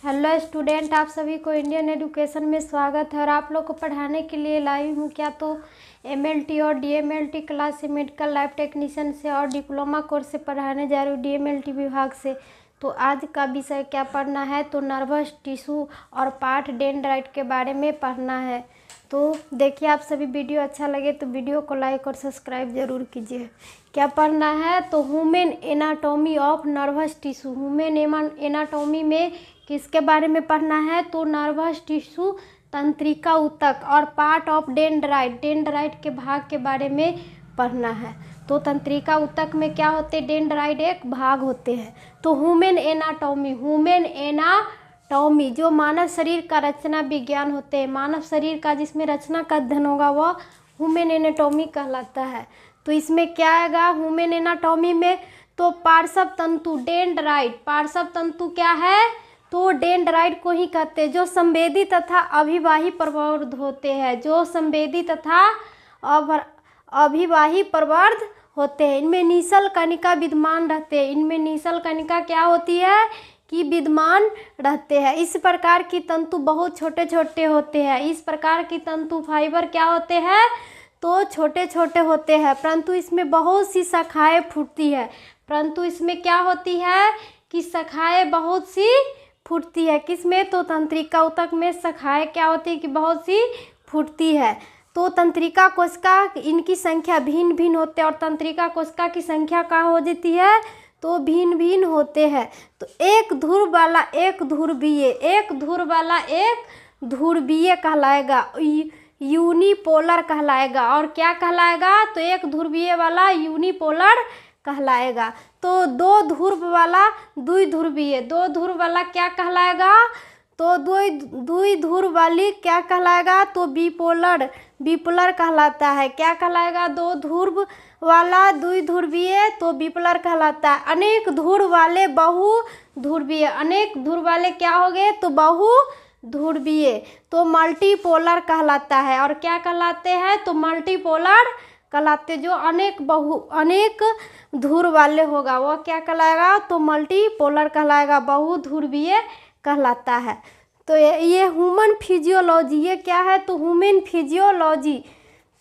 Hello student, आप सभी को इंडियन एजुकेशन में स्वागत है। और आप लोग को पढ़ाने के लिए लाई हूँ क्या तो एमएलटी और डीएमएलटी क्लास से मेडिकल लैब टेक्नीशियन से और डिप्लोमा कोर्स से पढ़ाने जा रही हूँ डीएमएलटी विभाग से। तो आज का विषय क्या पढ़ना है तो नर्वस टिश्यू और पार्ट डेंड्राइट के बारे में पढ़ना है। तो देखिए, आप सभी वीडियो अच्छा लगे तो वीडियो को लाइक और सब्सक्राइब जरूर कीजिए। क्या पढ़ना है तो human anatomy of nervous tissue. Human anatomy में किसके बारे में पढ़ना है तो नर्वस टिश्यू, तंत्रिका ऊतक और पार्ट ऑफ डेंड्राइट के भाग के बारे में पढ़ना है। तो तंत्रिका ऊतक में क्या होते हैं, डेंड्राइट एक भाग होते हैं। तो ह्यूमन एनाटॉमी जो मानव शरीर का रचना विज्ञान होते हैं, मानव शरीर का जिसमें रचना का अध्ययन होगा वह ह्यूमन एनाटॉमी कहलाता है। तो इसमें क्या आएगा ह्यूमन एनाटॉमी में तो पार्श्व तंतु डेंड्राइट। पार्श्व तंतु क्या है तो डेंड्राइट को ही कहते हैं, जो संवेदी तथा अभिवाही प्रवर्ध होते हैं, जो संवेदी तथा अभिवाही प्रवर्ध होते हैं। इनमें नीसल कणिका विद्यमान रहते हैं। इनमें नीसल कणिका क्या होती है कि विद्यमान रहते हैं। इस प्रकार की तंतु बहुत छोटे छोटे होते हैं। इस प्रकार की तंतु फाइबर क्या होते हैं तो छोटे छोटे होते हैं, परंतु इसमें बहुत सी शाखाएं फूटती है। परंतु इसमें क्या होती है कि शाखाएं बहुत सी फूटती है। किसमें तो तंत्रिका ऊतक में शाखाएं क्या होती है कि बहुत सी फूटती है। तो तंत्रिका कोशिका इनकी संख्या भिन्न भिन्न होते हैं और तंत्रिका कोशिका की संख्या क्या हो जाती है तो भिन्न भिन्न होते हैं। तो एक धुर वाला एक ध्रुवीय कहलाएगा, यूनिपोलर कहलाएगा। और क्या कहलाएगा तो एक ध्रुवीय वाला यूनिपोलर कहलाएगा। तो दो ध्रुव वाला द्विध्रुवीय, दो ध्रुव वाला क्या कहलाएगा तो द्विध्रुव वाली क्या कहलाएगा तो बिपोलर कहलाता है। क्या कहलाएगा दो ध्रुव वाला द्विध्रुवीय तो बिपोलर कहलाता है। अनेक ध्रुव वाले बहुध्रुवीय, अनेक ध्रुव वाले क्या हो गए तो बहुध्रुवीय तो मल्टीपोलर कहलाता है। और क्या कहलाते हैं तो मल्टीपोलर कहलाते, जो अनेक ध्रुव वाले होगा वह क्या कहलाएगा तो मल्टीपोलर कहलाएगा, बहुध्रुवीय कहलाता है। तो ये ह्यूमन फिजियोलॉजी, ये क्या है तो ह्यूमन फिजियोलॉजी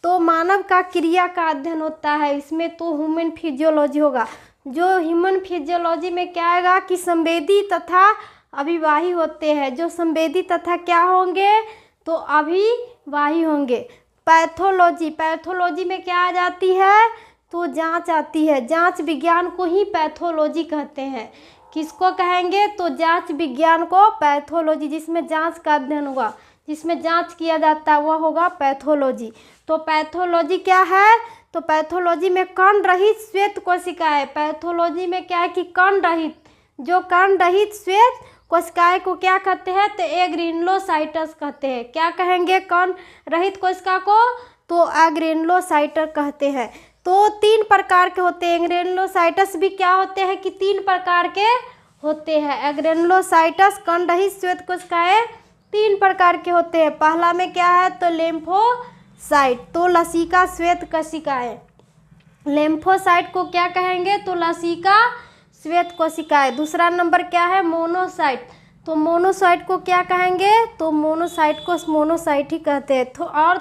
तो मानव का क्रिया का अध्ययन होता है। इसमें तो ह्यूमन फिजियोलॉजी होगा। जो ह्यूमन फिजियोलॉजी में क्या आएगा कि संवेदी तथा अभिवाही होते हैं। जो संवेदी तथा क्या होंगे तो अभिवाही होंगे। पैथोलॉजी में क्या आ जाती है तो जांच आती है। जांच विज्ञान को ही पैथोलॉजी कहते हैं। किसको कहेंगे तो जांच विज्ञान को पैथोलॉजी, जिसमें जांच का अध्ययन होगा, जिसमें जांच किया जाता है वह होगा पैथोलॉजी। तो पैथोलॉजी क्या है तो पैथोलॉजी में कण रहित श्वेत कोशिकाएं। पैथोलॉजी में क्या है कि कण रहित, जो कण रहित श्वेत कोशिकाएं को क्या कहते हैं तो एग्रेनुलोसाइट्स कहते हैं। क्या कहेंगे कण रहित कोशिका को तो एग्रेनुलोसाइट्स कहते हैं। तो 3 प्रकार के होते हैं। एग्रेनुलोसाइट्स भी क्या होते हैं कि 3 प्रकार के होते हैं। एग्रेनुलोसाइट्स कण रहित श्वेत कोशिकाएं 3 प्रकार के होते हैं। पहला में क्या है तो लिम्फोसाइट, तो लसिका श्वेत कोशिकाएं। लिम्फोसाइट को क्या कहेंगे तो लसिका श्वेत कोशिकाएं। दूसरा नंबर क्या है मोनोसाइट, तो मोनोसाइट को क्या कहेंगे तो मोनोसाइट को मोनोसाइट ही कहते हैं। और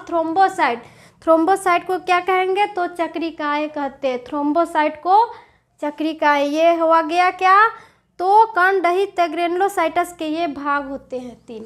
थ्रोम्बोसाइट को क्या कहेंगे तो चक्रिकाएं कहते हैं। थ्रोम्बोसाइट को चक्रिकाएं। ये हुआ गया क्या तो कण रहित एग्रेनुलोसाइट्स के ये भाग होते हैं 3।